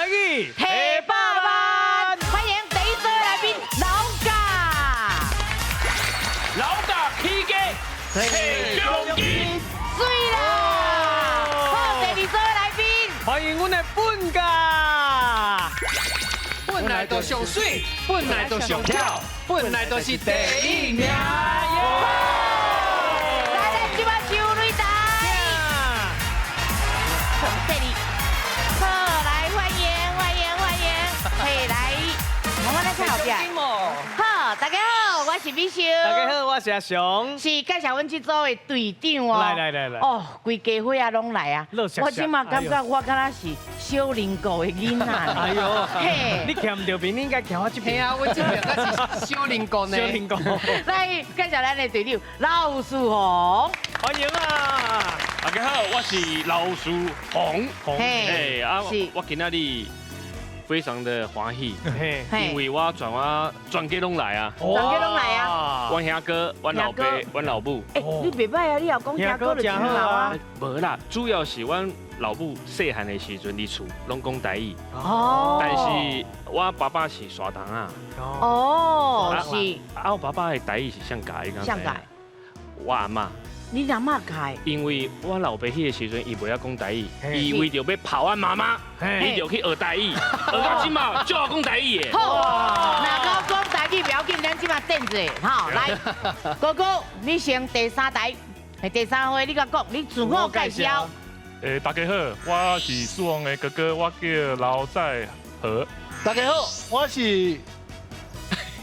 语提百万，欢迎第一组来宾老嘎，老大起家，提中金，水啦！好，第二组来宾，欢迎阮的本家。本来就上水，本来就上跳，本来就是第一名。来，即摆收擂台。这里，好，来欢迎，嘿，来，我来看后边。好，大家好，我是美秀。大家好，我是阿雄。是介绍阮这组的队长哦。来。哦，规家伙啊拢来啊！我即马感觉我敢若是小林国的囡仔。哎呦，嘿，你徛唔对边，你应该徛我这边。啊，我这边才是小林公呢。小林公，来介绍咱的队长老树红。欢迎啊！大家好，我是老师洪。嘿，是我今仔日非常的欢喜，嘿，因为我全家拢来啊。全家拢来啊！阮兄哥、阮老爸、阮老母。哎，你袂歹啊！你又讲听歌就真好啊！无啦，主要是阮老母细汉的时阵伫厝拢讲台语，哦，但是我爸爸是沙东啊。哦，是我爸爸的台语是像改，你敢知？像改。我阿嬷。你阿嬷开？因为我老爸迄个时阵，伊袂晓讲台语，伊为着要跑阮妈妈，伊就去学台语，学到即嘛就要讲台语的。好，那讲台语不要紧，咱即马等者，好来，哥哥，你先第三台，第三回你甲讲，你自我介绍。大家好，我是苏王的哥哥，我叫老在和。大家好，我是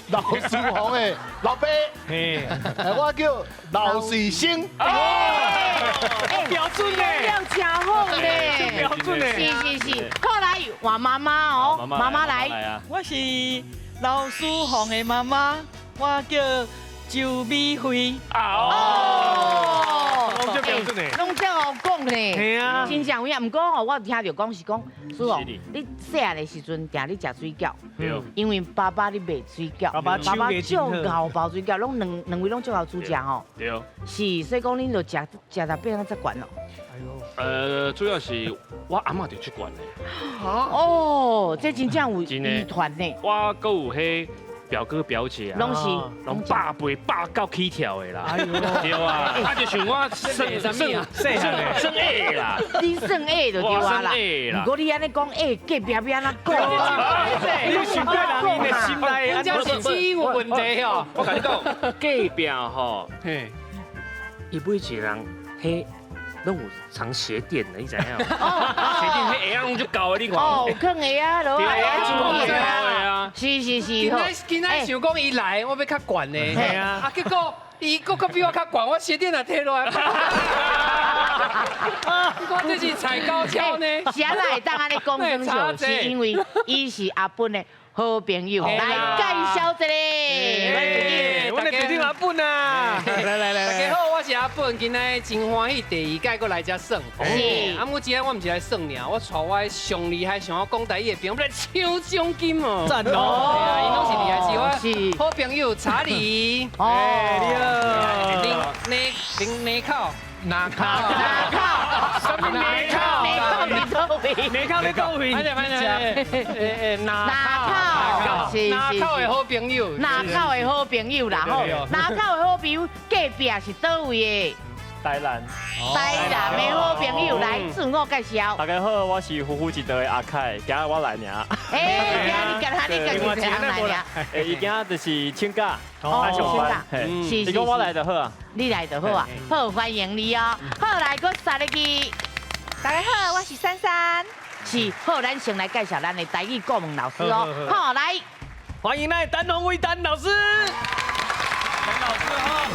老苏红的老爸，嘿，我叫老水星。标准呢，要真好呢，标准呢。是，后来换妈妈哦，妈妈来。啊！我是老师红的妈妈，我叫周美惠。哦，拢这标准呢。拢这好讲呢。嘿啊，真正有影，毋过吼，我听到讲是讲，苏红是的，你细汉的时阵，定你食水饺，对，因为爸爸你卖水饺，爸爸手艺真好足熬包水饺，拢两位拢足熬煮食吼。对。是，所以讲恁就食到变啊才悬咯。主要是我阿嬷就出管的，哦，这真正有真的遗传呢，我搁有迄表哥表姐啊，拢是拢百倍百到起跳的啦。哎呦，对啊，啊就像我生细汉的，生 A 啦，你算 A 就对啊啦。不过你安尼讲 A，隔壁边安怎讲？你想过人因的心内安这是基因有问题哦。我跟你讲，隔壁吼，嘿，伊每一个人嘿。拢有藏鞋垫的，你知影？鞋垫迄鞋拢就高的，你看。哦，坑的啊，落对啊，来啊，真的啊。啊。是，今仔想讲伊来，我要较悬呢。嘿啊，啊，结果伊个比我较悬，我鞋垫也摕落来。我这是踩高跷呢。谁来当安尼讲生笑？是因为伊是阿本的好朋友，来介绍一个。我的弟弟阿本啊，来，大家好，我是阿本，今仔真欢喜，第二届过来遮耍。是，啊，我今仔我唔是来耍尔，我带我上厉害、上好讲台语的朋友来抽奖金哦。赞对啊，因拢是厉害，是是我好朋友查理。哦，林口，哪口？什么内靠？内靠你倒位？内靠你倒位？哪靠？哪口的好朋友？哪靠的好朋友啦吼，哪靠的好朋友隔壁是倒位的？台南，台南的好朋友来自我介绍。大家好，我是虎虎一道的阿凯，今日我来尔。哎，你今日你介绍谁来呀？伊今日就是请假，哦，请假，是。如果我来就好啊。你来就好啊，好欢迎你哦。好来，我杀你去。大家好，我是珊珊。是，好，咱先来介绍咱的台语顾问老师哦。好，来，欢迎咱的陈宏伟陈老师。陈老师好。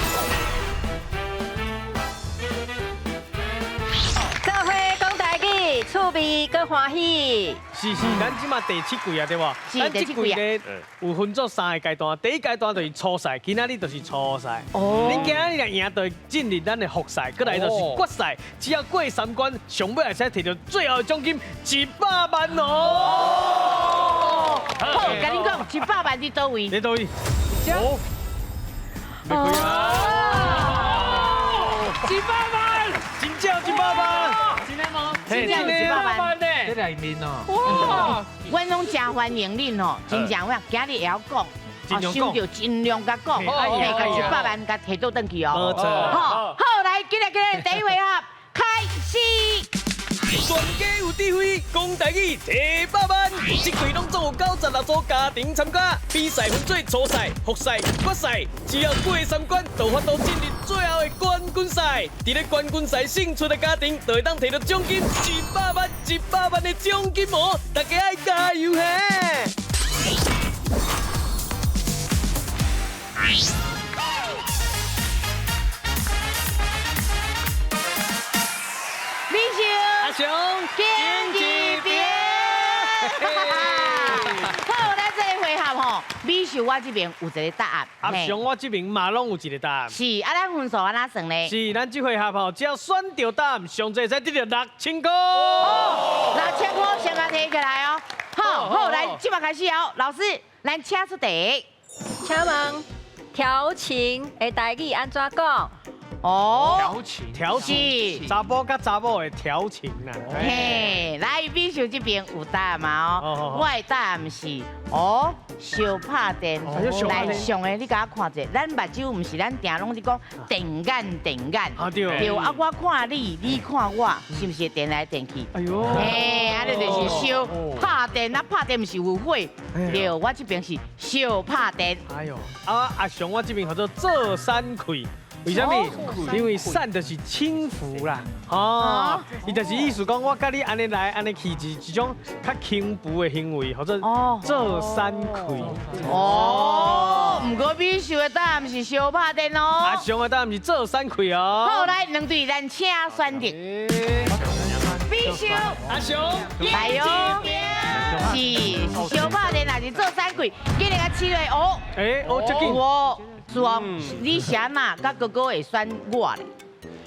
各位讲台语，趣味搁欢喜。是，咱即马第7季啊，对无？是第7季啊。咧有分做3个阶段，第一阶段就是初赛，今仔日就是初赛。哦。恁今仔日若赢，就进入咱的复赛，过来就是决赛。只要过3关，上尾会使摕到最后的奖金100万哦。好，甲恁讲100万伫倒位？你倒位？哦。100万，真正100万。真正100万呢？这来面哦。哇，阮拢真欢迎恁哦，真正我今日会晓讲，想着尽量甲讲，甲100万甲摕倒转去哦。好，来，今日第一回合开始。全家有智慧，讲台语100万。这季拢总有96组家庭参加，比赛分做初赛、复赛、决赛，只要过3关，就法度进入最后的冠军赛。伫咧冠军赛胜出的家庭，就会当摕到奖金100万，100万的奖金哦！大家爱加油嘿！阿雄，天气变。好，咱这一回合吼，美秀我这边有一个答案。阿雄我这边嘛拢有一个答案。是，咱分数安怎算呢？是，咱这回合吼，只要选到答案，上最使得到6000块。6000块先甲摕起来哦。好，来，即马开始哦。老师，咱请出题。请问调情的台语安怎讲？哦，调情，查甫甲查某的调情啦。嘿，来，美秀这边有答案嘛？哦，我的答案是小拍电。来，上的你甲我看者，咱目睭唔是咱定拢是讲电眼。对。啊，我看你，你看我，是不是电来电去？哎呦。嘿，安尼就是小拍电，啊拍电唔是有火。对，我这边是小拍电。哎呦，阿雄我这边叫做做山葵。为什么？因为散就是轻浮啦，伊就是意思讲，我甲你安尼来安尼去，是一种较轻浮的行为，或者做山葵。不过美秀的答案是小拍电哦。阿雄的答案是做山葵哦。好，来2队，咱请选择。美秀，阿雄，来哟，是小拍电还是做山葵？今日甲7月这紧。说你啥嘛？甲哥哥会选我咧？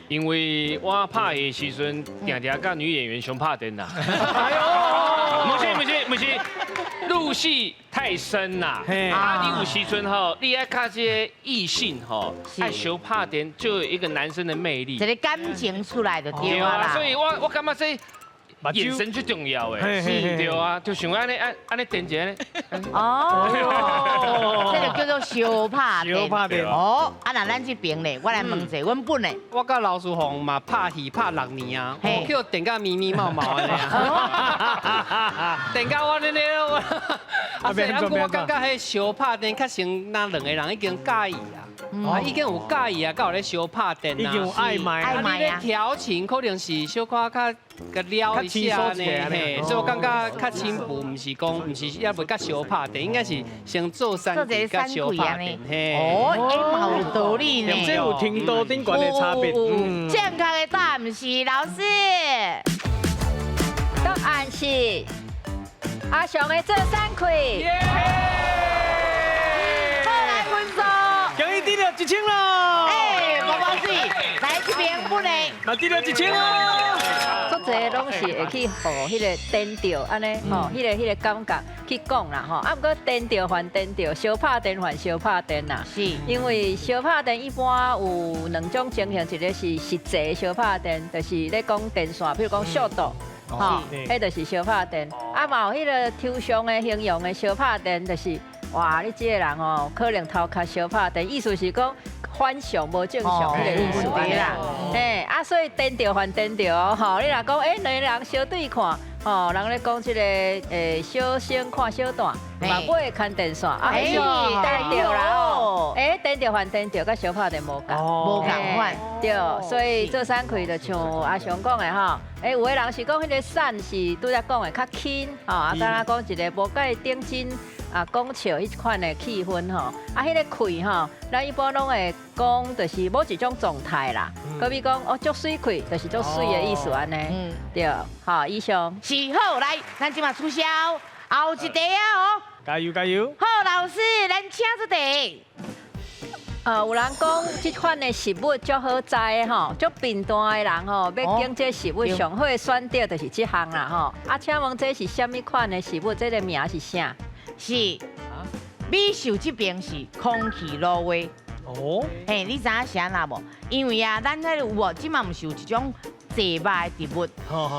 因为我拍的时阵，定定甲女演员相拍电啦。哎呦，不是，入戏太深啦。你有时阵吼，你爱看这个异性吼，爱相拍电，就有一个男生的魅力，一个感情出来的对啦。所以我感觉这。眼神最重要诶，对啊，就像安尼电一下呢。这就叫做小拍电。小拍电。那咱这边咧，我来问一下，阮本咧。我甲老师红嘛拍戏拍6年啊，叫电甲咪咪毛毛安尼啊。电甲我安尼我，我感觉迄小拍电较像那2个人已经介意啊，已经有介意啊，才有咧小拍电啊，已经有暧昧啊。你咧调情可能是小可较个撩一下呢，嘿，所以我感觉较轻浮，唔是也袂甲小拍电，应该是先做山葵甲小拍电，嘿。嘛有道理呢。这有程度顶悬的差别。正确的答案是老师。答案是阿雄的做山葵。好，来分数。终于得了1000咯！宝水，来这边本咧，那得了1000咯。足侪拢是会去互迄个颠调安尼吼，迄个感觉去讲啦吼。啊，不过颠调还颠调，小拍电还小拍电啦。是，因为小拍电一般有2种情形，一个是实际的小拍电，就是咧讲电线，譬如讲速度，吼，迄就是小拍电。啊，嘛有迄个抽象的形容的小拍电，就是哇，你这个人哦，可能头壳小拍电，意思是讲。反常无正常迄个意思啦，所以颠调还颠调吼，你若讲2个人相对看，吼，人咧讲即个小先看小段，嘛买看电线，是颠调啦哦，颠调还颠调，甲小拍电无共款，对，所以做山葵就像阿雄讲的吼，有的人是讲迄个伞是拄则讲的较轻，敢若讲一个无介顶真。讲笑迄款的气氛吼，迄个气吼，咱一般拢会讲，就是某一种状态啦。可比讲足水气，就是足水的意思安尼。对，好，以上是好来，咱即马取消后一题啊加油加油！好，老师，咱请出题。有人讲这款的食物足好栽吼，足平淡的人吼，要拣这食物上好选择就是这项啦吼。请问这是什么款的食物？这个名是啥？是美秀这边是空气芦苇。你知影啥啦无？因为咱迄有无，即嘛毋是有一种济肉的植物，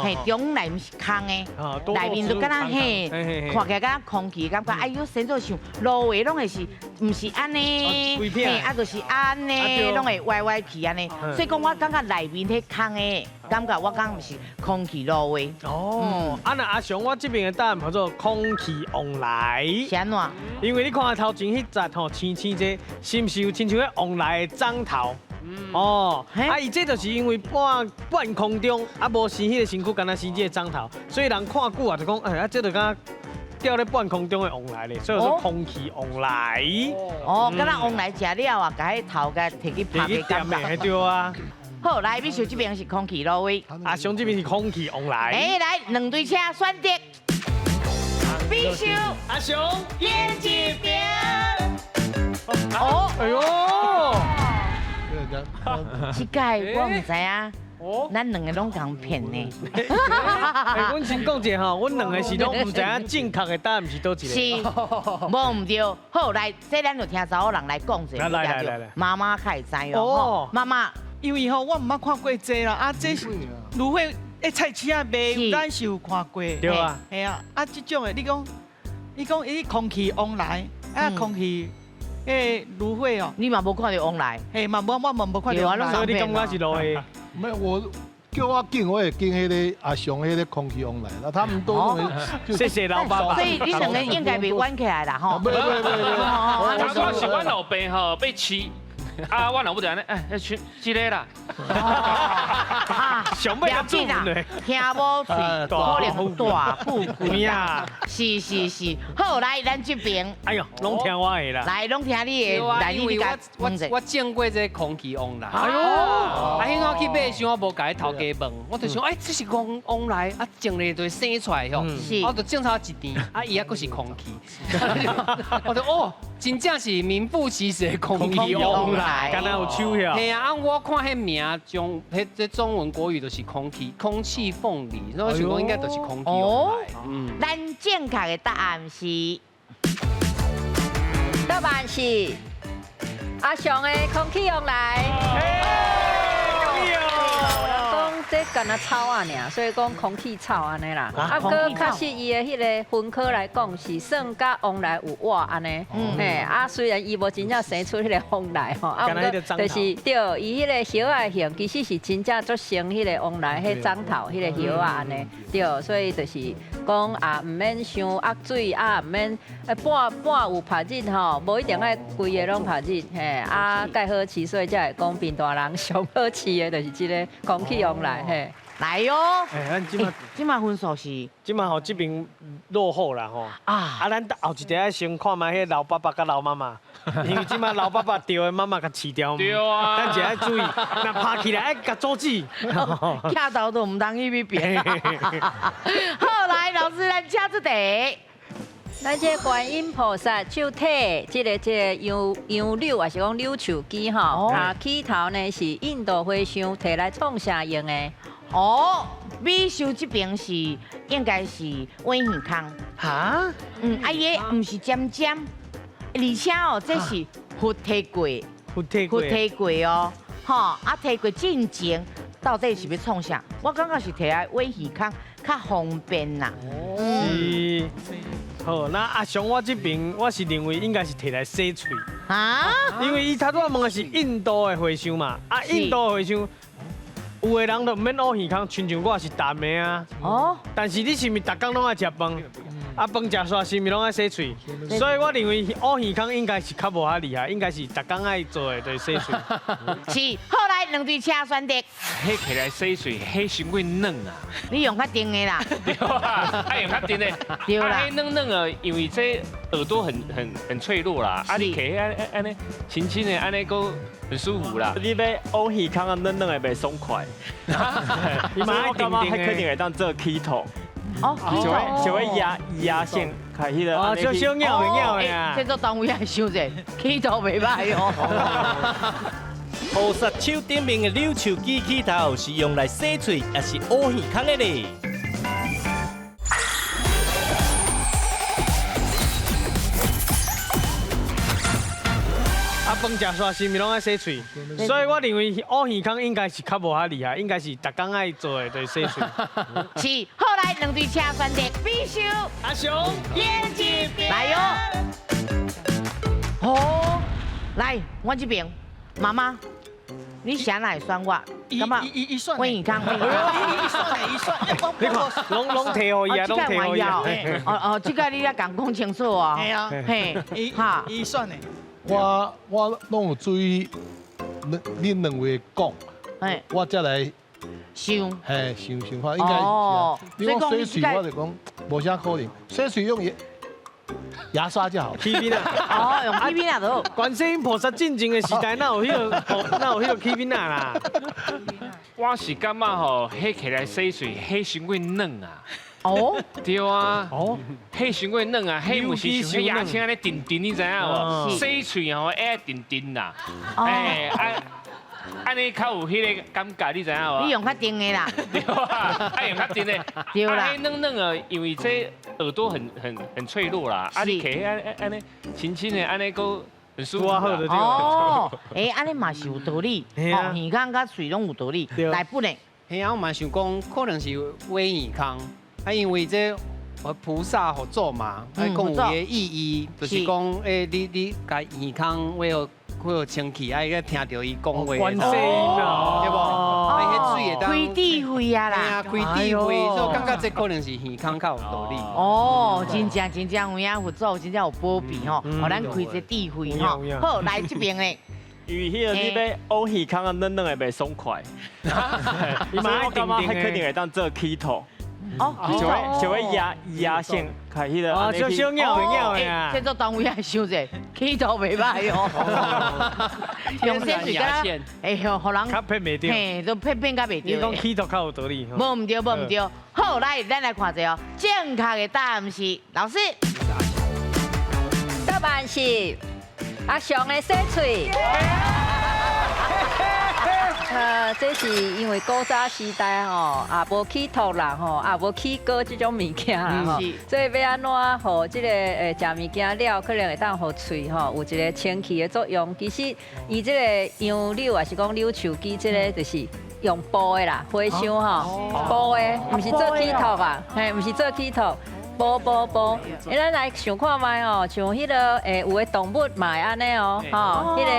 嘿，中内毋是空的，内面都敢若嘿，看起来敢若空气感觉，哎呦，生做像芦苇拢会是，毋是安尼，嘿，啊，就是安尼，拢会歪歪去安尼，所以讲我感觉内面迄空的感觉，我讲毋是空气芦苇。哦，啊那阿雄，我这边的答案叫做空气往来。是安怎？因为你看头前迄集吼，青青这是毋是有亲像迄往来的樟头？哦，啊，伊这就是因为半空中啊，无生迄个身躯，敢若生这个樟头，所以人看久啊，就讲，哎啊，这就敢掉在半空中的往来咧，所以说空气往来。哦，敢若往来食了啊，甲迄头甲摕去拍个感觉。对啊。好，来，美秀这边是空气芦苇，阿雄这边是空气往来。哎，来，两队车选择，美秀、阿雄、燕这边。哦，哎呦！这届我唔知啊，咱两个拢共骗呢。哎，阮先讲者吼，阮两个是拢唔知影正确的答案是倒一个。是，无唔对。好，来，这咱就听查某人来讲者，来，妈妈较会知哦。妈妈，因为吼我毋捌看过这啦，啊，这是芦荟诶菜市啊卖，咱是有看过。对啊，系啊，啊，这种的你讲伊空气往来，啊，空气。诶，芦荟哦，你嘛无看到往来，嘿嘛我无看到往来，所以你感觉是芦荟？没有，我叫我敬，我也敬迄个阿雄迄个空气往来，那他们都认为。谢谢老爸爸。所以你两个应该被关起来啦，吼。不，他说是阮老爸吼被欺。啊，我老母就安尼，哎，这个啦。上尾要注文嘞，听无嘴，可能大富贵啊。是，好来，咱这边。哎呦，拢听我的啦。来，拢听你的，来你甲我见过这空气往来。哎呦，啊，迄我去买时我无甲伊头家问，我就想，哎，这是往来，啊，种咧就生出来吼，我就种差一年，啊，伊还佫是空气。我就哦，真正是名副其实的空气往来。敢若有手呀？系啊，我看迄名中，迄这中文国语就是空气凤梨，所以我想讲应该就是空气往来。咱正确的答案是，答案是阿雄的空气往来。这干那草啊尔，所以讲空气草安尼啦。啊，哥确实伊的迄个分科来讲是算甲往来有活安尼。嘿，啊虽然伊无真正生出迄个往来吼，啊，就是对，伊迄个叶仔型其实是真正足生迄个往来迄樟头迄个叶仔安尼。对，所以就是讲啊，唔免伤压水啊，唔免半有拍热吼，无一定爱规个拢拍热。嘿，啊，介好饲，所以才会讲平大人上好饲的，就是即个空气往来。嘿，来哟！哎，咱今嘛分数是，今嘛吼这边落后啦吼。啊，咱后一条先看卖迄老爸爸甲老妈妈，因为今嘛老爸爸掉的妈妈甲饲掉。对啊。咱就要注意，那拍起来爱甲阻止。徛头都唔当去边。好，来，老师咱请出题。咱这观音菩萨手体，这个杨柳还是讲柳树枝吼，啊起头呢是印度和尚摕来创啥用的？哦，美秀这边是应该是温鱼康。哈？啊伊唔是尖尖，而且哦这是佛提过哦，吼啊提过进前到底是要创啥？我感觉是摕来温鱼康较方便啦。是。好，那阿雄我这边我是认为应该是摕来洗嘴。啊？因为伊头拄仔问的是印度的和尚嘛，啊印度和尚有的人都唔免乌耳孔，亲像我是淡的啊。哦。但是你是毋是逐工拢爱食饭？啊饭食煞是毋是拢爱洗嘴？所以我认为乌耳孔应该是较无遐厉害，应该是逐工爱做的就是洗嘴。是，后来两队车选择。迄起来洗水，迄伤过软啊！你用较定的啦。对啊，爱用较定的。对啦。迄软啊，因为这耳朵很脆弱啦，啊你起安尼轻轻的安尼个很舒服啦。你买乌耳孔啊，软的袂爽快。你买定定的，肯定会当做起头。哦，就会压线，开迄个。哦，小鸟呀。这做单位还想者，起头袂歹哦。菩萨手顶面的柳树枝起头是用来洗嘴，还是乌耳孔的呢？啊，饭食煞是咪拢爱洗喙，所以我认为乌鱼康应该是较无遐厉害，应该是逐工爱做的就是洗喙。是，后来两队车选择必须阿雄演技来哟。哦，来，我这边，妈妈，你谁来选我？干嘛？伊选。温宇康，温宇康。伊选。你看，拢提互伊啊，拢提互伊。哦，这个你要讲讲清楚哦。系啊。嘿，哈，伊选的。我拢有注意恁两位讲，我再来想，嘿想看，应该是啊。你讲水水，我就讲无啥可能，水水用牙刷就好。P P 啊，哦，用 P P 啊都。观世音菩萨进前的时代，哪有迄个 P P 啊啦？我是感觉吼，迄起来洗水，迄伤过软啊。哦，对啊，哦，迄伤过软啊，迄不是像牙签安尼定定，你知影无？洗喙吼爱定定啦，哎，安尼较有迄个感觉，你知影无？你用较定的啦，对啊，爱用较定的，对啦，嫩嫩的，因为这耳朵很脆弱啦，啊，你摕安尼轻轻的安尼个很舒服。哦，哎，安尼嘛是有道理，哦，耳康甲水拢有道理，来不呢？嘿啊，我嘛想讲，可能是微耳康。啊，因为这菩萨合作嘛，啊，讲有个意义，就是讲，你甲耳康为了清气，爱个听到伊讲话，观世音啊，对不？啊，迄水会当开智慧啊啦，啊，开智慧，所以我感觉这可能是耳康较有道理。哦，真正有影合作，真正有保庇吼，互咱开这智慧吼。好，来这边诶。因为迄个你要乌鱼康啊，嫩嫩的袂爽快，所以我感觉迄肯定会当做起头。哦，就会压线，开迄个。哦，小鸟的呀。这做单位还想者，起头袂歹哦。用这水个，哎呦，互人较骗袂着。嘿，都骗甲袂着。你讲起头较有道理。无唔对，无唔对。好，来，咱来看者哦。正确的答案是老师。答案是阿雄的洗喙。这是因为古早时代吼，也无起头啦吼，也无起锅这种物件啦吼，所以要安怎吼，这个食物件了，可能会当互喙吼有一个清气的作用。其实伊这个杨柳也是讲柳树枝，这个就是用煲的啦，花香吼，煲的，唔是做起头啊，嘿，唔是做起头。煲，咱来想看卖哦，像迄个有的动物嘛会安尼哦，吼，迄个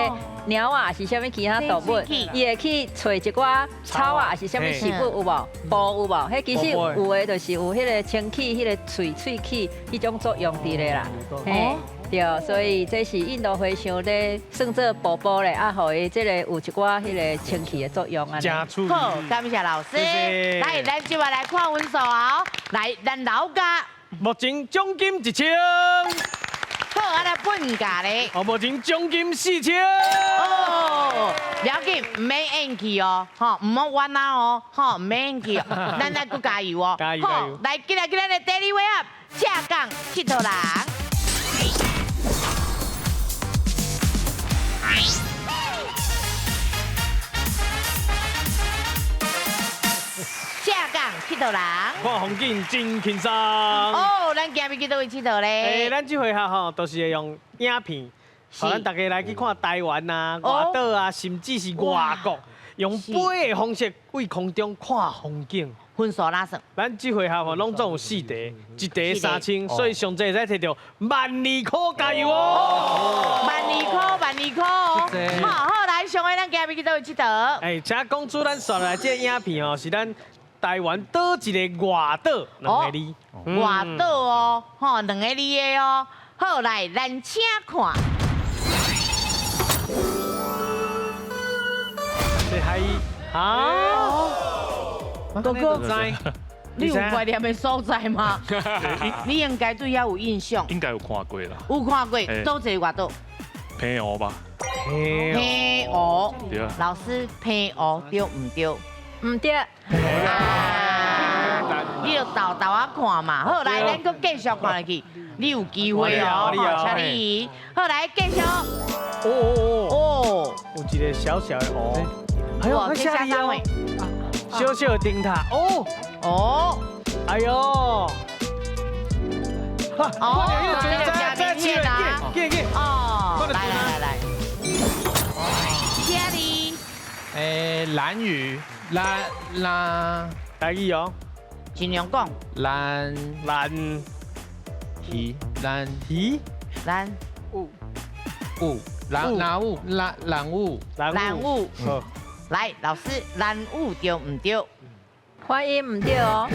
猫啊是啥物其他动物，伊会去找一寡草啊，是啥物食物有无？煲有无？迄其实有的就是有迄个清气、迄个喙气迄种作用伫咧啦。嘿，对，所以这是印度花香咧，算做煲咧，啊，互伊这个有一寡迄个清气的作用啊。好，感谢老师。来，咱接下来看分数哦。来，咱老家。目前奖金1000。好，安尼本价咧。哦，目前奖金4000。哦，了解，唔免演技哦，吼，唔好冤啊哦，吼，唔免演技哦，咱来搁加油哦。加油！好，来，今日咱的 Daily Way Up， 正港佚佗人。佚佗人，看风景真轻松。哦，咱今日去倒位佚佗咧？咱这回合吼，都是会用影片，互咱大家来去看台湾啊、外岛啊，甚至是外国，用飞的方式为空中看风景。分数哪算？咱这回合吼，拢总有4题，一题3000，所以上最会使摕到12000块，加油哦！12000块哦！好，来上回咱今日去倒位佚佗？请讲出咱刷来这影片哦，是咱台湾倒一个外岛2个字。外岛哦，吼2个字的哦。好，来咱请看。这还啊？哥哥，你有怀念的所在吗？你应该对遐有印象。应该有看过啦。有看过，倒一个外岛。平湖吧。平湖。对。老师，平湖对唔对？唔对。你就倒啊看嘛。好，来，咱搁继续看下去。你有机会哦，请你。好，来继续。哦，有一个小小的湖。哎呦，那下面哦。小小的灯塔哦，哎呦，哦，这个假面片啊，哦，来，蓝鱼，蓝台语哦，尽量讲，蓝鱼蓝鱼蓝雾蓝雾。蓝雾。来，老师，蓝雾对唔对？发音唔对哦。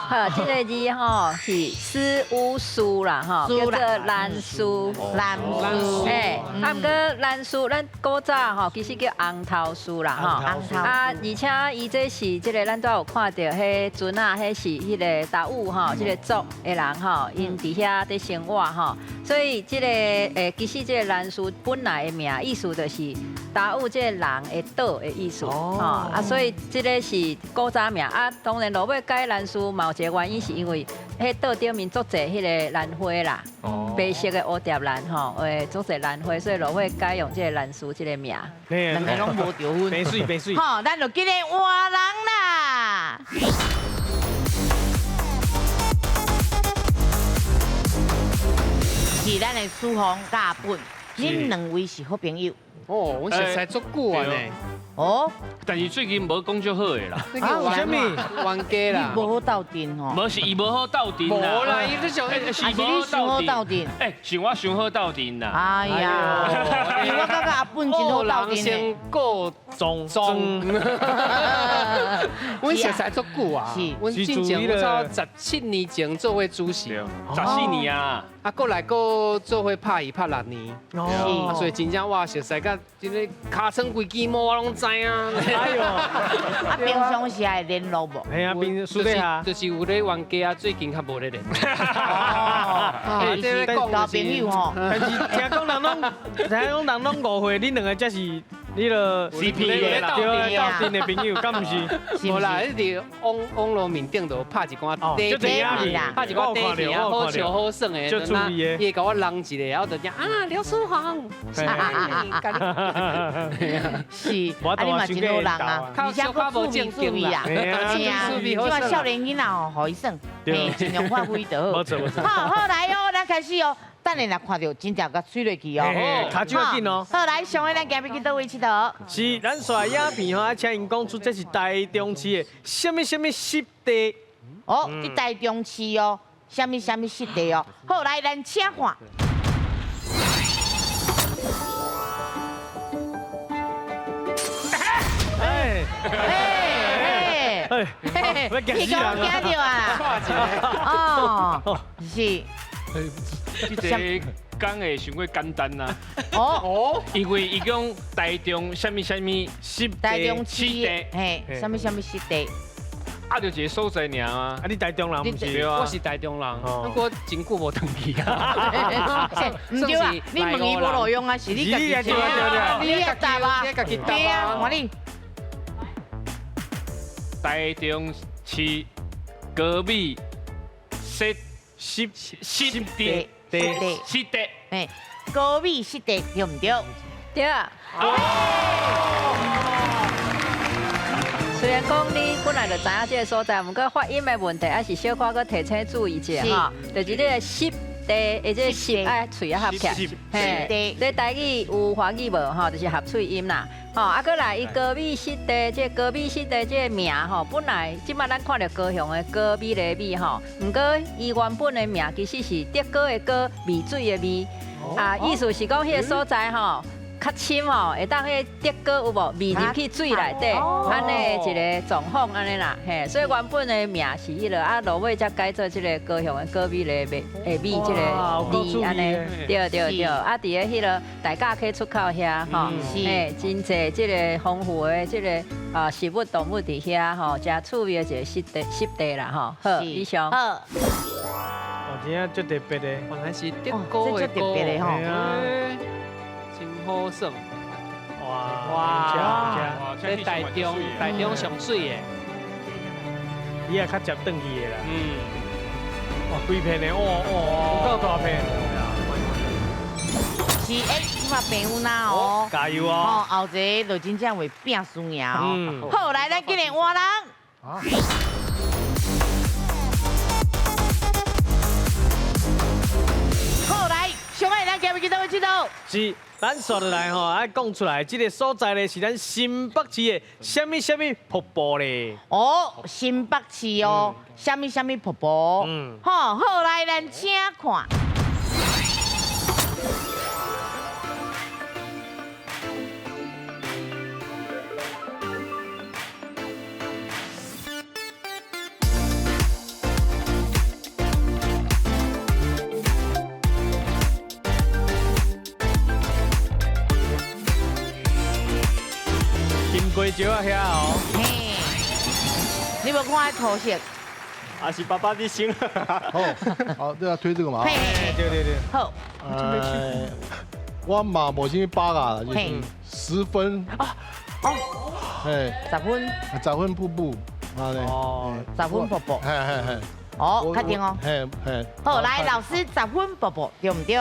好，这个字吼是丝乌苏啦，吼，叫做蓝苏。蓝苏。哎，啊，不过蓝苏咱古早吼其实叫红头苏啦，吼。红头。啊，而且伊这是这个咱都有看到，迄阵啊，迄是迄个达悟吼，这个族的人吼，因伫遐在生活吼，所以这个其实这个蓝苏本来的名意思就是达悟这个人的岛的意思，吼啊，所以这个是古早名啊。当然，落尾改蓝苏嘛。一个原因是因为，迄岛顶面做侪迄个兰花啦，白色的蝴蝶兰吼，做侪兰花，所以落尾改用这个兰树这个名。两个拢无着分，白水。好，咱就今日换人啦。是咱的苏红甲阿本，恁两位是好朋友。哦，我熟识足久啊呢。哦，但是最近无讲足好的啦。啊，为什么？冤家啦。无好斗阵吼。无是伊无好斗阵啦。无啦，伊这想是你想好斗阵。是我想好斗阵啦。哎呀，因为我感觉阿本真好斗阵先过中。我熟识足久啊。是。我之前我操17年前做位主席。14年啊。啊，过来过做伙拍6年。哦。所以真正我熟识甲真个尻川规支毛我拢知啊。哎呦，啊，平常时还联络无？哎呀，私底下就是有咧冤家啊，最近较无咧联。哦，这个交朋友吼。但是听讲人拢误会，恁两个才是你个 CP 啦，对，斗阵的朋友，敢唔是？无啦，你伫网络面顶度拍一寡就这样啦，拍一寡短片啊，好笑好耍的，就注意的，伊甲我扔一个，然后就讲啊，刘书豪，是，啊，你嘛真好人啊，而且佫注意啊，是啊，即个少年囡仔吼，互伊耍，嘿，尽量发挥就好。好来哦，咱开始哦。等下若看到真正甲水落去哦，卡就要紧哦。好来，上个咱今日去倒位佚佗？是咱刷影片吼，请因讲出这是台中市的什么湿地？哦，伫台中市哦，什么湿地哦？好来，咱请看。你讲我惊到啊！哦，是。这个讲的伤过简单啦。哦，因为伊讲台中什么湿台中市嘿，什么湿地？啊，就一个所在尔啊。啊，你台中人不是？我是台中人，不过真久无回去啊。唔对啊，你问伊无路用啊，是你家己知啊？你也知吧？对啊，我你。台中市高美湿地。湿地，哎，高美湿地对唔对？对啊。虽然讲你本来就知影这个所在，不过发音的问题还是小可搁提醒注意一下哈。就是这个湿地，或者湿爱嘴啊合起来。嘿，这台语有华语无吼？就是合喙音啦。吼，啊，搁来伊高美湿地，这高美湿地这名吼，本来即摆咱看到高雄的高美的美吼，不过伊原本的名其实是德高的高，美水的美。啊，意思是讲迄个所在吼。较深吼，会当迄德哥有无味入去水内底，安尼一个状况安尼啦，嘿，所以原本的名是迄个啊，落尾才改做即个高雄的高美的美即个字安尼，对，啊，伫个迄个大甲溪出口遐吼，嘿，真济即个丰富的即个食物动物伫遐吼，真趣味的一个湿地啦吼，好，以上。哦，真正足特别的，原来是德高的高，真好耍！哇，这台中上水的，伊也较接转去的啦。哇，规片的，有够大片。是即嘛朋友啦哦，加油哦！后一个就真正会拼输赢哦。好，来，咱今日换人。好来，上海咱今日去倒位佚佗？是，咱刷落来吼，爱讲出来，这个所在呢是咱新北市的什么瀑布咧？哦，新北市哦，什么瀑布？好，好来，咱请看。金龟石啊遐哦，嘿，你无看迄图色？啊是爸爸的心。好，对啊，推这个嘛。嘿，对。好，我嘛无啥物把握啦，就是10分。哦，嘿10分。10分瀑布，啊咧。哦，10分瀑布。嘿。哦，确定哦。嘿。好，来，老师10分瀑布对唔对？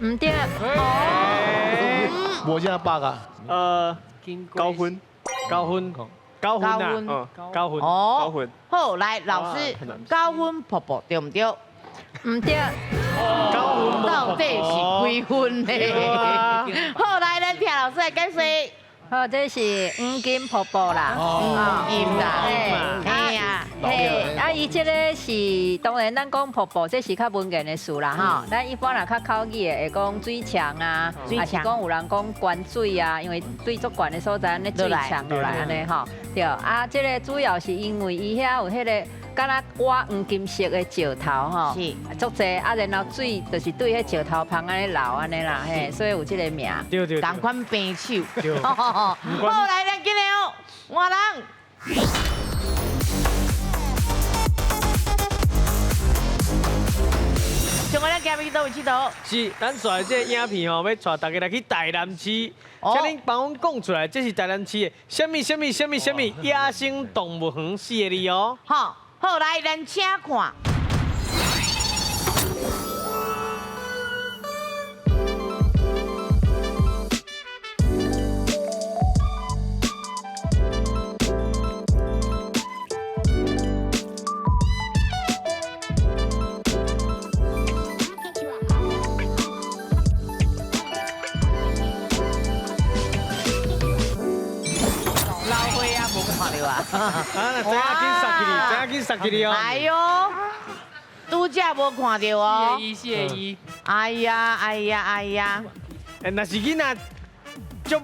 唔对。无啥把握。高分。高分啊，高分。哦，好，来，老师高分瀑布对唔对？唔对。高分到底是几分呢？好，来，咱听老师来解释。好，这是黄金瀑布啦。黄啦，嘿呀，嘿，啊，伊这个是当然，咱讲瀑布，这是较文言的词啦吼。咱一般人较口语的会讲水墙啊，还是讲有人讲泉水啊，因为水足悬的所在，安尼水墙落来安尼吼。对，啊，这个主要是因为伊遐有迄个。敢若挖黄金色的石头吼，足济啊，然后水就是对迄石头旁安尼流安尼啦，嘿，所以有这个名。对，同款平手。好，来，咱今日哦，换人。像我咱今日去倒位佚佗？是，咱刷的这个影片吼，要带大家来去台南市，请恁帮阮讲出来，这是台南市的什么野生动物园4个字哦。好，来，咱请看。老花啊，无看到啊！知影紧杀去你哦！哎呦，拄则无看到哦。4个1。哎呀！若是囡仔足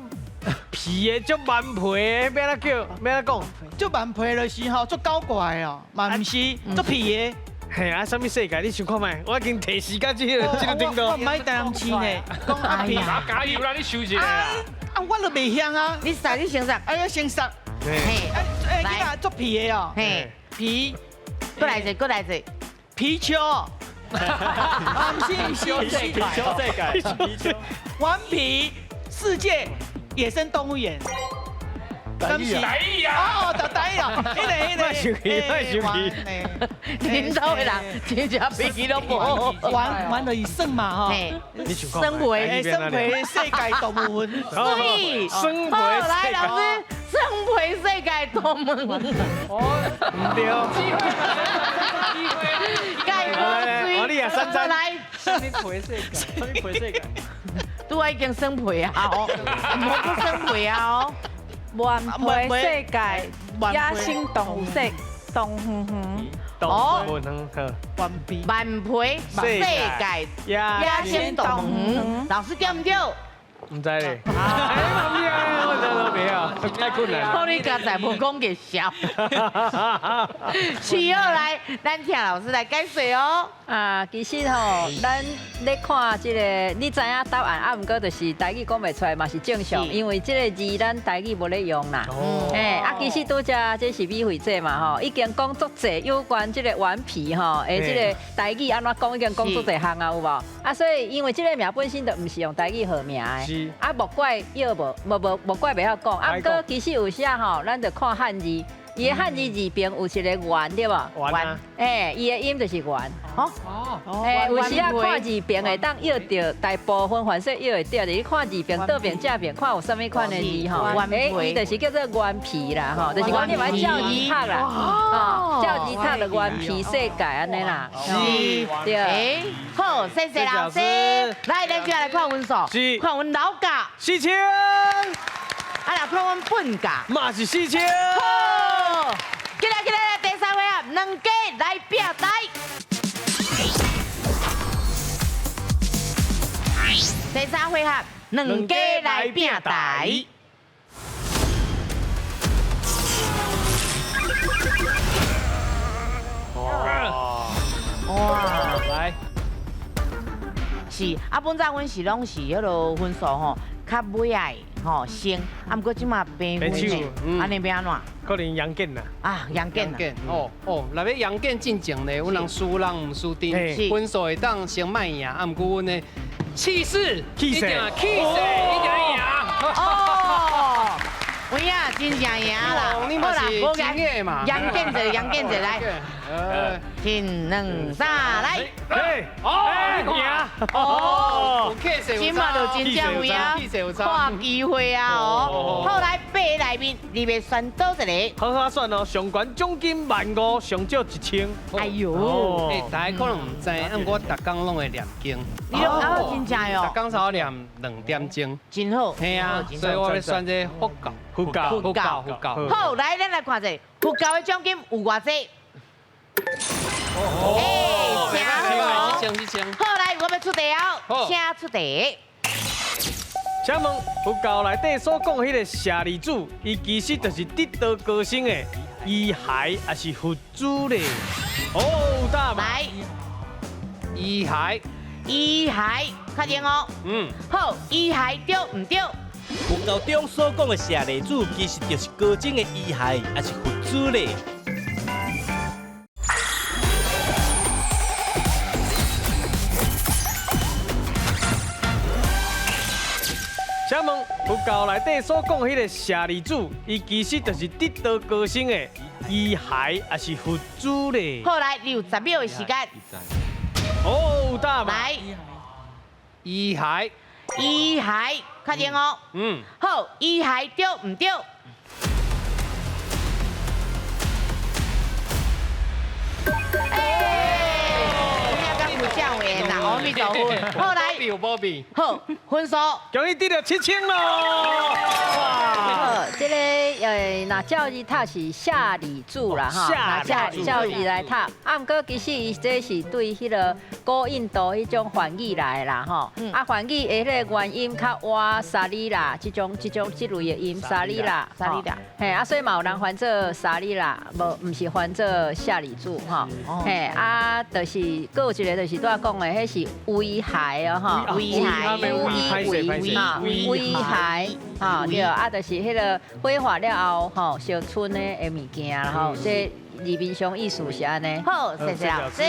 皮的、足蛮皮的，要怎叫？要怎讲？足蛮皮就是吼，足搞怪哦，嘛毋是足皮的。嘿啊，什么世界？你想看麦？我已经提时间这个顶到。我唔爱台南市呢，讲啊皮。加油啦！你收一下啦。啊，我都未晓啊。你先杀。哎呀，先杀。嘿，来，足皮的哦。嘿，皮。过来者。皮丘。啊，唔是。皮丘世界。顽皮世界野生动物园。台语啊！哦，台语啊，迄个。领导的人真正脾气都无。玩就是耍嘛吼。生培世界动物园。对，生培。来，老师，生培世界动物园。唔对。盖我你也三张。来。什么培世界？都已经生培啊哦，无去生培啊哦。顽皮世界野生动物园。哦，蛮皮世界野生动物园，老师对唔对？唔知咧。我真没有，太困难。好，你刚才无讲给笑。七号来，咱听老师来解释哦。啊，其实吼，咱咧看这个，你知影答案，啊，毋过就是台语讲袂出来嘛是正常，因为这个字咱台语无咧用啦。啊，其实拄则这是美惠姐嘛吼，已经讲足济有关这个顽皮吼，这个台语安怎讲已经讲足济项啊，有无？啊，所以因为这个名本身就毋是用台语号名的。啊，莫怪要无怪袂晓讲，啊，毋过其实有时吼，咱就看汉字，伊的汉字字边有一个圆对无？完啊，伊的音就是圆。哦，有时啊看字边会当约到大部分凡说约会到，你看字边倒边正边看有啥物款的字吼？伊就是叫做圆皮啦吼，就是讲你买教字塔啦，哦，教字塔的圆皮世界安尼啦。是，对。好，谢谢老师。来，咱接下来看分数，看阮老价4000，啊，来看阮本价，嘛是4000。好，起来，第三回合，两家来拼台。第三回合，两家来拼台。哇！来，是啊，本早阮是拢是迄落分数吼，较尾啊吼先，啊，毋过即马平分呢，安尼要安怎？可能杨健啦。啊，杨健啊，哦，若要杨健进前呢，阮人输人毋输阵，分数会当先卖赢，啊，毋过阮的气势一定赢。哦，有影真正赢啦！你嘛是专业嘛？杨健者来，进两三来，赢！哦，今嘛就真正有影，看机会啊哦！好来八个内面，你要选倒一个？好好选哦，上悬奖金15000，上少1000。哎呦！大家可能唔知，我逐工拢会念经。你拢啊真正逐哟，工差不多念2点钟。真好。系啊，所以我要选这佛教。好，来，咱来看者，佛教的奖金有偌济？真好。好，来，我要出题哦，请出题。请问佛教内底所讲迄个舍利子，伊其实就是得道高僧的遗骸，还是佛珠咧？哦，答来，遗骸，确定哦。好，遗骸对唔对？佛教中所讲的舍利子，其实就是高僧的遗骸，还是佛珠咧？请问佛教内底所讲迄个舍利子，伊其实就是得道高僧的遗骸，还是佛珠咧？好，来，你有10秒的时间。哦，答来，遗骸，确定哦。好，遗骸对唔对？阿弥陀佛，好来，好分数，终于得到7000咯！好，这个那教字塔是下里柱啦哈，教字来塔，啊，毋过其实伊这是对迄个古印度迄种梵语来啦吼，啊梵语的迄个原音较哇沙里啦，这类的音沙里啦，嘿啊，所以嘛有人翻做沙里啦，毋是翻做下里柱吼，嘿啊，就是佫有一个就是拄仔讲的，迄是危骸哦吼，危骸，吼对，啊，就是迄个火化了后吼，烧剩的物件啦吼，这字面上意思是安尼。好，谢谢老师。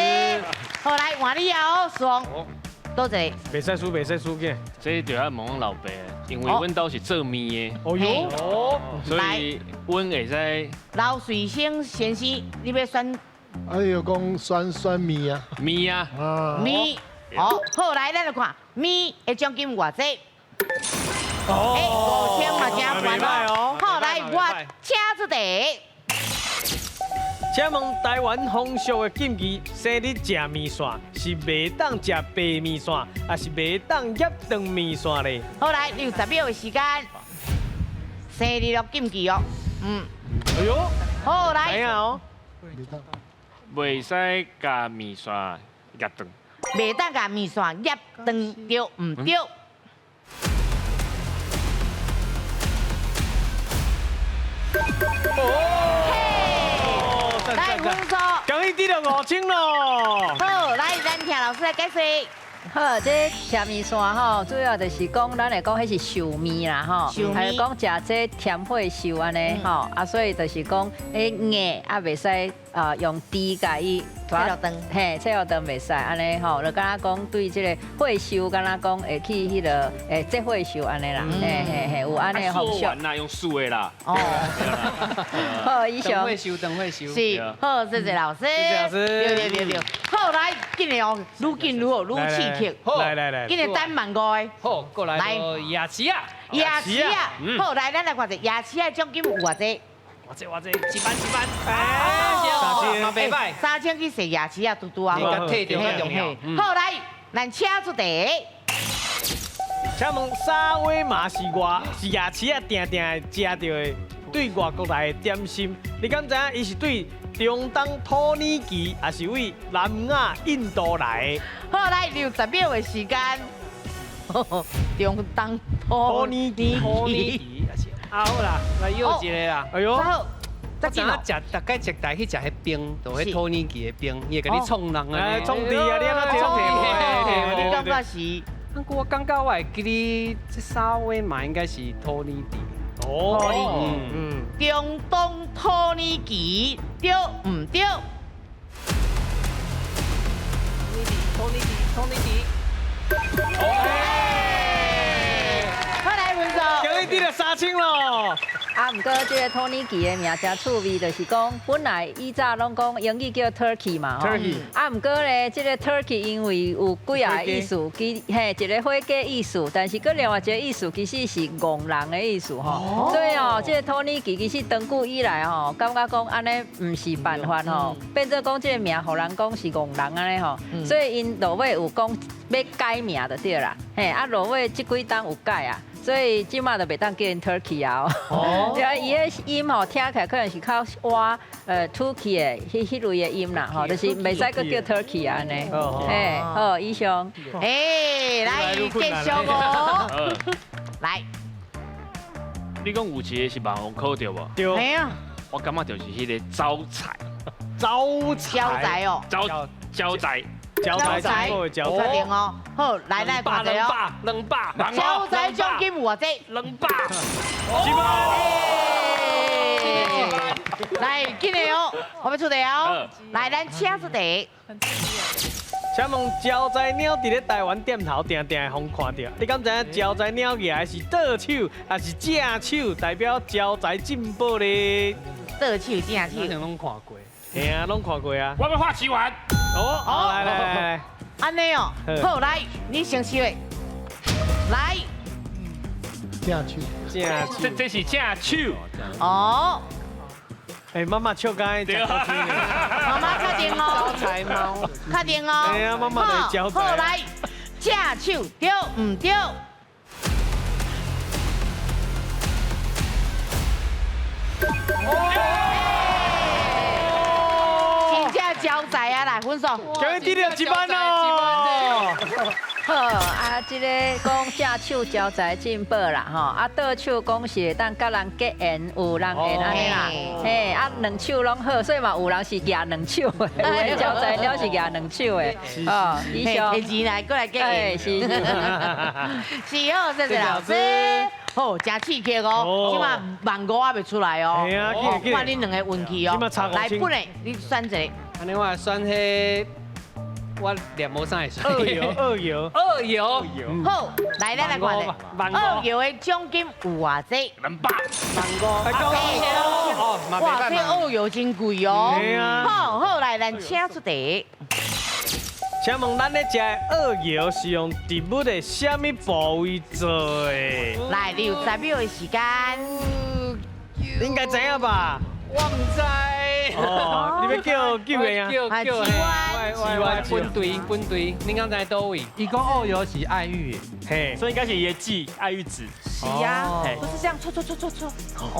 好来，换你哦，爽。多谢。袂使输嘅。这就要问阮老爸，因为阮兜是做面的。哦哟，所以阮会使。老水星先生，你要选？有讲酸面啊。面啊。面。好来，咱来看面的奖金偌济？5000嘛，真悬哦。好来，我请出题。请问台湾风俗的禁忌，生日食面线是袂当食白面线，还是袂当醃长面线咧？好来，你有10秒的时间。生日咯，禁忌哦。哎呦，好来。怎样哦？袂使加面线醃长。袂当甲面线醃长对唔对？来分数，终于得到5000咯！好，来，咱听老师来解释。好，这吃面线吼，主要就是讲，咱来讲，迄是寿面啦吼，还是讲食这甜火寿安尼吼，啊，所以就是讲，硬啊袂使用猪甲伊菜肉饭嘿，菜肉饭袂使安尼吼，就敢若讲对即个会烧，敢若讲会去迄个即会烧安尼啦，嘿，有安尼方式。那用素的啦。哦，好，以上。等会修。是，好，谢谢老师。谢谢老师。对。好，来，紧的哦，愈紧愈好，愈刺激。来，紧的等慢5个。好，过来牙齿啊。牙齿啊，好，来，咱来看者牙齿的奖金有偌济？偌济，一万。哎袂歹。 3000去洗牙齿啊，嘟嘟啊。你甲退掉较重要。好，来，咱请出题。请问啥话嘛是牙齿啊，定定食到的对外国来的点心？你敢知影伊是对中东土耳其，还是为南亚印度来的？好，来60秒的时间。中东土耳其。啊好啦，来又一个啦。哎呦，好，我知影食大概食台去食迄冰，就迄土耳其的冰，伊会甲你创人啊。创地啊，你安怎创地？你感觉是？我感觉我会记你这三位嘛，应该是土耳其。哦，中东土耳其对唔对？土耳其。快来分数。今日得了3000咯。啊，毋过即个土耳其的名真趣味，就是讲本来以早拢讲英语叫 Turkey 嘛，吼。啊，毋过咧，即个 Turkey 因为有几啊个意思，一个火鸡意思，但是佮另外一个意思其实是戆人的意思吼。所以哦，即个土耳其其实长久以来吼，感觉讲安尼毋是办法吼，变做讲即个名，互人讲是戆人安尼吼。所以因落尾有讲要改名就对啦，啊落尾即几档有改啊。所以即马就袂当叫因 Turkey 啊，对啊，伊个音吼听起来可能是较哇Turkey 的迄类的音啦，吼，就是袂使佮叫 Turkey 啊安尼，好，以上，来继续哦，来，你讲有一个是网红考对无？对。没啊，我感觉就是迄个招财。招财哦，招财。招财，确定哦。好，来看者哦。两百，招财奖金有偌济？200。来，紧的哦，我要出题哦。来，咱请出题。请问招财鸟伫咧台湾店头定定会互看到，你敢知影招财鸟举来是倒手还是正手，代表招财进步咧？倒手正手。我拢看过。嘿啊，拢看过啊。我要画棋丸。哦，来，安尼哦，好来，你先收的，来，正手，这是正手。哦，哎，妈妈笑该食好听呢。妈妈确定哦，招财猫，确定哦。哎呀，妈妈来招财。好来，正手对唔对？招财啊，来分数，今日得了1万哦。好啊，即个讲正手招财进步啦，吼啊倒手讲是会当甲人结缘，有人缘安尼啦，嘿啊两手拢好，所以嘛有人是举两手的，有的招财了是举两手的，哦，以上，提钱来过来结缘，是，是好，谢谢老师。好，真刺激哦！即马15000还未出来哦。系啊，看恁两个运气哦。来，本来你选一个。安尼我选迄，我念无啥会选。二油。好，来咱来看下。2油的奖金有偌济200。哇，这2油真贵哦。好，来咱请出题。请问咱咧食的二油是用植物的什么部位做的？来，60秒的时间。你应该知影吧？我唔知。哦，你要叫的啊？我分队，你刚才倒位？伊讲二油是爱玉，嘿，所以应该是一个剂爱玉子。是呀，不是这样搓。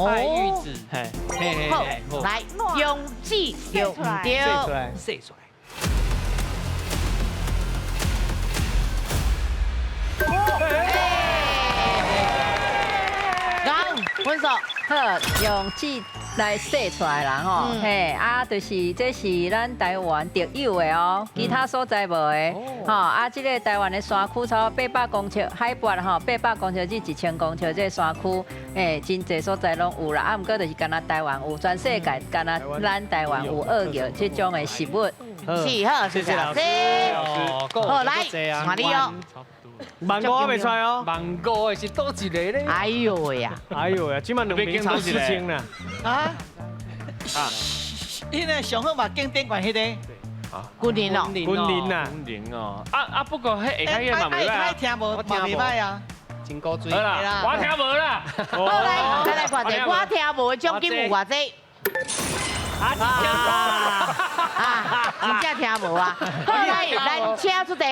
爱玉子，好，来用纸对唔对？射出来。分数数。好，用纸来写出来啦吼，嘿，就是这是咱台湾特有的哦，其他所在无的，吼，这个台湾的山区超800公尺，海拔吼800公尺至1000公尺，这山区，真侪所在拢有啦，毋过就是干那台湾有，全世界干那咱台湾有2个这种的食物。是好，谢谢老师。好，来，换你哦。万五还未出来哦，万五的是多一个咧？哎呦喂呀！哎呦呀，今晚2名都失清啦。啊，迄个上好嘛，经典馆迄个。昆凌哦，昆凌啊，昆凌哦。不过迄下骹嘛袂歹。听无，嘛袂歹啊。真高水。好啦，我听无啦。好来，再来看者，我听无奖金有偌济？真正听无啊！好来，咱请出题。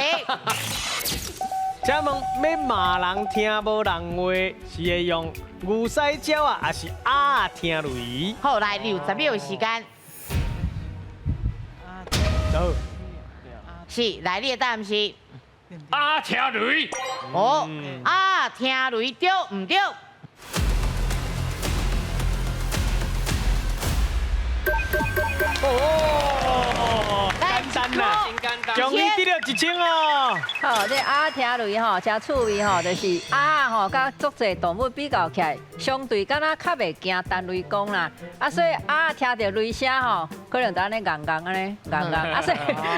请问要骂人听无人话，是会用牛屎鸟啊，还是鸭听雷？好来，60秒时间。走。是，来你的答案是鸭听雷。哦，鸭听雷对唔对？哦，简单啦，终于得了1000哦。好，这鸭听雷吼，真趣味吼，就是鸭吼，甲足侪动物比较起来，相对敢若较袂惊单雷公啦。所以鸭听到雷声吼，可能就安尼硬硬安尼硬硬，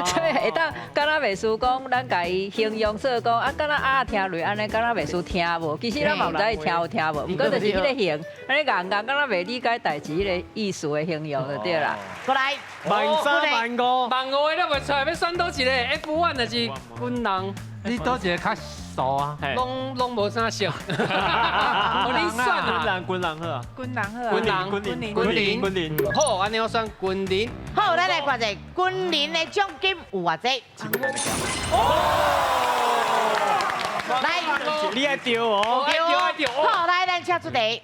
所以会当敢若袂输讲，咱家己形容说讲，敢若鸭听雷安尼，敢若袂输听无。其实咱嘛毋知伊听有听无，毋过就是迄个形，安尼硬硬，敢若袂理解代志迄个意思的形容就对啦。过来，13万5，万5的都袂出来，要选倒一个 F1就是军人。你倒一个较熟啊？拢无啥熟。哦，你选军人好啊。军人。好，安尼我选军人。好，咱来看者，军人的奖金有偌济？来，你爱丢哦。好，来，咱请出题。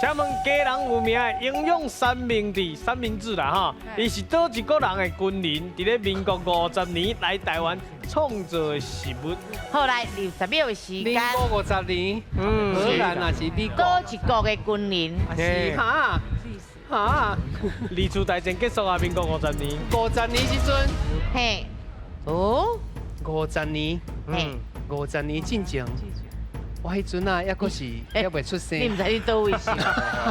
请问家人有名的英勇三明治啦哈，伊是倒一个人的军人，伫咧民国50年来台湾创造的食物。好来，60秒时间。民国50年，荷兰也是美国。倒一国的军人。是哈。二次大战结束啊，民国50年。50年时阵。嘿。哦。 50年。50年进前。 我迄阵啊，抑阁是还袂出生。你毋知你倒位是？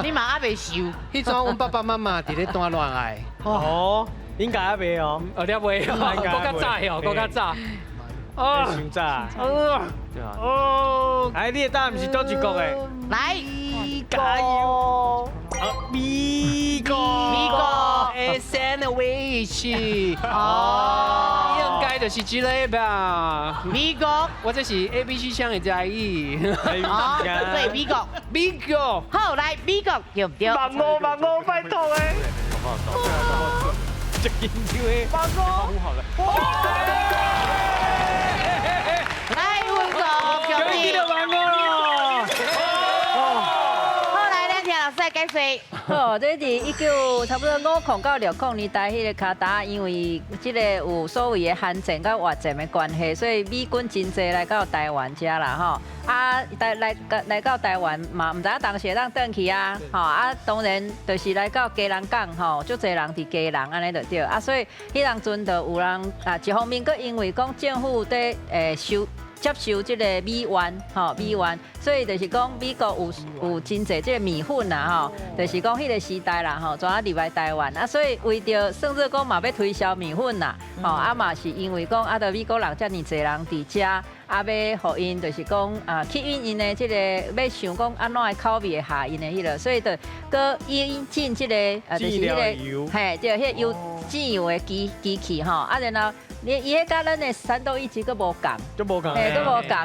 你嘛还袂熟。迄阵阮爸爸妈妈伫咧谈恋爱。哦，应该还未哦。哦，了未哦，搁较早哦，搁较早。哦，上早。哦。哎，你的答案是倒一国的？来，加油！美国。sandwich。哦。 应该就是这个吧。美国，我这是 ABC 腔的在意。哦，对，美国。美国。好，来美国对唔对？万五，拜托诶！这紧张诶！万五。来，温国，终于到万五咯！好，来，咱听老师来解释。 好，这是差不多50到60年代迄个卡达，因为这个有所谓的韩战甲越战的关系，所以美军真济来到台湾遮啦吼。来到台湾嘛，唔知影当时会当转去啊，吼当然就是来到基隆港吼，足济人伫基隆安尼就对所以迄当阵就有人一方面，佮因为讲政府在接受这个米元，所以就是讲美国有真济这个米粉啦就是讲迄个时代啦怎啊入来台湾所以为着甚至讲嘛要推销米粉啦嘛是因为讲美国人遮尔济人伫遮要互因就是讲吸引因的这个要想讲安怎的口味下因的迄个，所以就佮引进这个就是迄个对，迄个油煎油的机器然后。 伊迄甲咱的三豆一级佫无共，都无共，佫无共，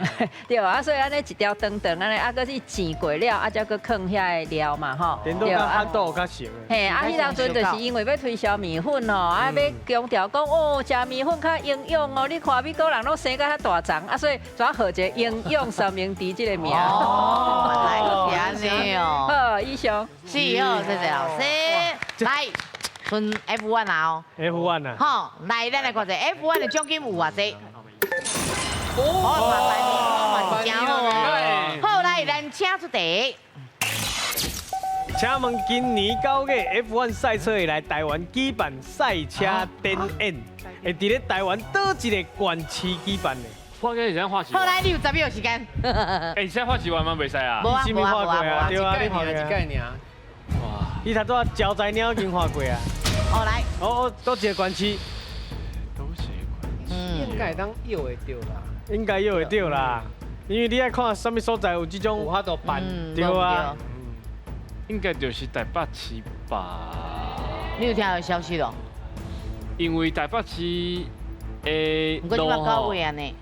对所以安尼一条长长安尼，佫是煎过了，才佫放遐个料嘛对汉豆较熟迄当阵就是因为要推销米粉要强调讲食米粉较营养你看美国人拢生甲遐大张所以怎号一个营养三明治这个名？哦，安尼哦。好，以上是好，谢谢老师。来。 分 F1 啊！F1 啊！好，来，咱来看者 F1 的奖金有偌济？哦，慢慢，好，来，咱请出题。请问今年9月 F1 赛车会来台湾举办赛车展演，会伫咧台湾倒一个县市举办的？我跟你讲话是。后来你有10秒时间。哎，现在话是完吗？袂使啊。无啊是咪画过啊？对啊，你画一概念。哇！你头拄交材鸟已经画过啊？后来。哦，倒一个县市。都是应该当又会对啦。应该又会对啦，因为你爱看什么所在有这种有法度办，对啊。应该就是台北市吧？你有听到消息咯？因为台北市诶，不过你嘛9月啊呢？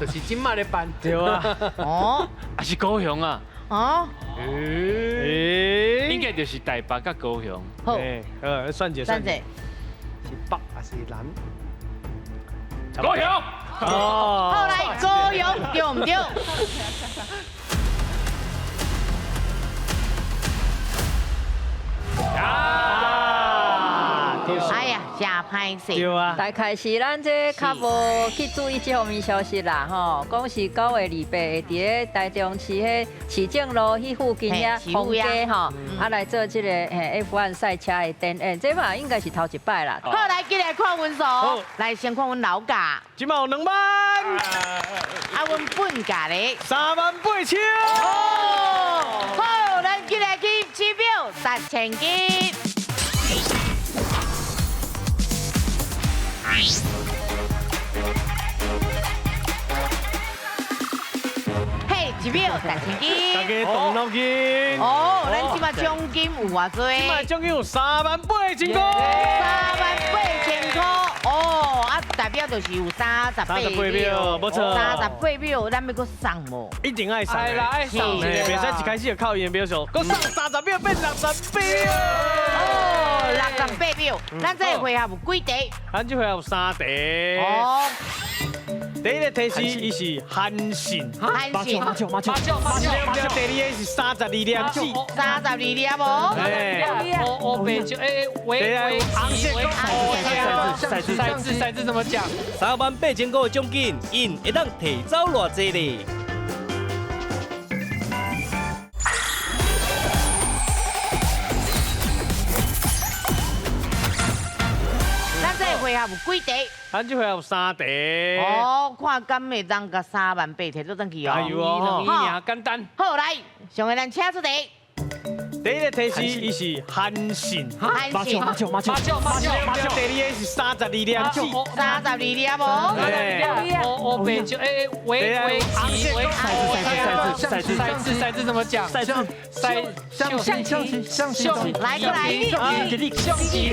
就是今麦咧办，对啊。哦，还是高雄啊？哦。应该就是台北甲高雄。好，算者。是北还是南？高雄。哦。后来高雄对唔对？哎呀，真歹势。对啊。大概是咱这较无去注意这方面消息啦，吼，讲是9月28会伫咧台中市迄市政路迄附近遐封街吼，来做这个F1 赛车的展演，这嘛应该是头一摆啦。好，来，今日看分数，来先看阮老价，今嘛有2万，啊，阮本价咧38000。哦，好，咱今日去起表1000斤。嘿，一秒1000斤，大家动脑筋。哦，咱即马奖金有偌多？即马奖金有38000块。38000块，哦，啊，代表就是有38秒，没错。38秒，咱要搁送无？一定爱送。爱送，袂使一开始就靠伊的秒数，搁送30秒变68秒。哦，68秒，咱这个回合有几题？咱这回合有3题。哦。第一个提示，伊是韩信。韩信。麻将。第二个是32粒子。32粒无？我北就为赛制怎么讲38000块的奖金，因会当提走偌济咧？咱这个回合有几题？咱这回合有3题。哦，看敢会当甲38000摕做转去哦。加油哦！好，简单。好来，上个咱请出题。第一个提示，伊是韩信。韩信。麻将。第二个是32粒子。32粒无？我北就赛制怎么讲？象棋。来过来，给力，象棋。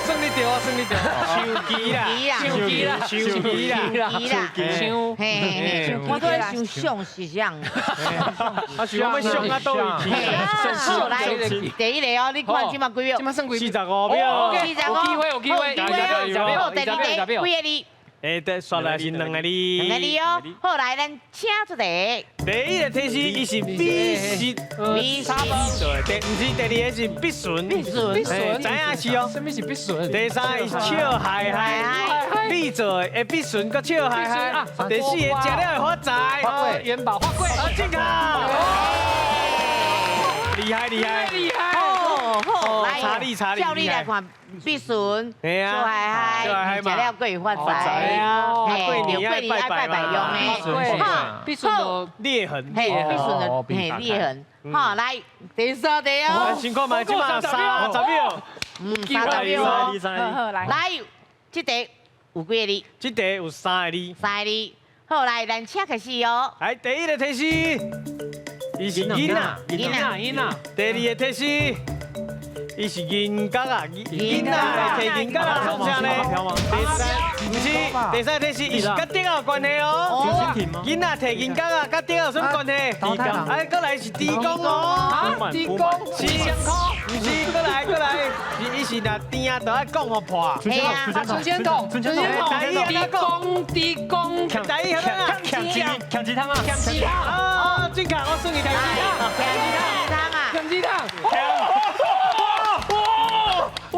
胜利掉，嘿，我都在想象是这样。啊，是我们上啊，都已经。好来，第一个哦，你看今嘛几秒？今嘛剩几45秒。有机会。好，第二题，几个哩？得刷来是2个哩。2个哩哦。好来，咱请出题。第一个提示，伊是必须。对，唔是第二个是必顺。知影是哦。什么是必顺？第三个是笑嗨嗨，必做会必顺，搁笑嗨嗨。第四个食了会发财。元宝花贵。健康。厉害。好，来，照你来看，必顺，笑嗨嗨，食了过发财。过年爱拜拜用的。必顺裂痕。必顺的裂痕。好，来第三题哦。情况嘛，今嘛30秒。30秒。来，这题有几个哩？这题有3个哩。3个哩。好，来，咱请开始哦。来，第一个提示，伊是囡仔。第二个提示，伊是银角啊，囡仔摕银角啊，创啥呢？第三个提示，伊是甲电有关系哦。囡仔摕银角啊，甲电有什么关系？哎，过来是地公哦。地公是相靠，不是，过来，伊是若电啊，就爱讲互破。系啊，存钱筒，地公，第一个啊，强鸡汤啊，啊，正确，我算你强鸡汤啊，强鸡汤。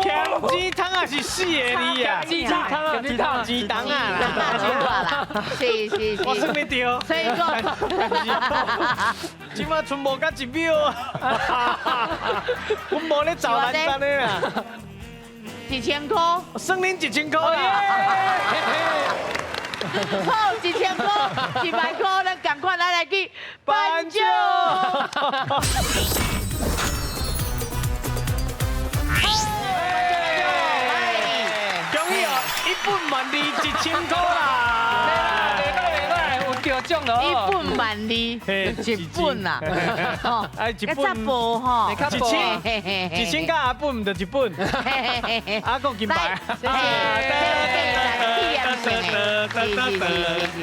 强鸡汤啊是是死的你啊！鸡汤啊，鸡汤，鸡蛋啊啦！是，我算你对。所以讲，今晚存无甲1秒，我无咧找南山的啦。 1000块，我算恁1000块啦！好，1000块，100块，咱赶快来去颁奖。恭喜哦，1本万利1000块啦！有奖了1本万利，1本啦，哎，1本，较薄吼1000加阿本就1本，阿个金牌。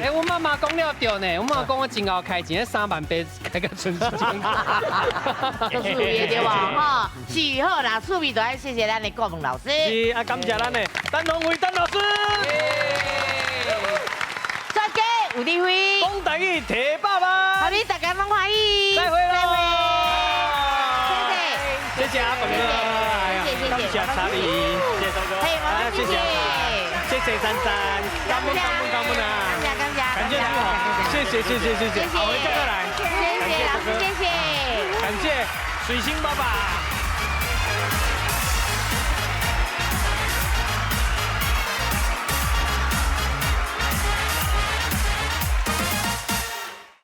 哎，我妈妈讲了对呢，我妈妈讲我真后开钱，3万8开个存1000块。做趣味对吧？哈，是好啦，趣味就爱谢谢咱的国文老师。是啊，感谢咱的陈宏伟陈老师。再见，有智慧。讲台语提爸爸。祝你大家拢欢喜。再会喽。谢谢阿鹏哥，感谢查理，谢谢周哥，谢谢珊珊，感恩啊！感谢你好，谢谢，好，回再来，谢谢老师，谢谢，感谢水星爸爸。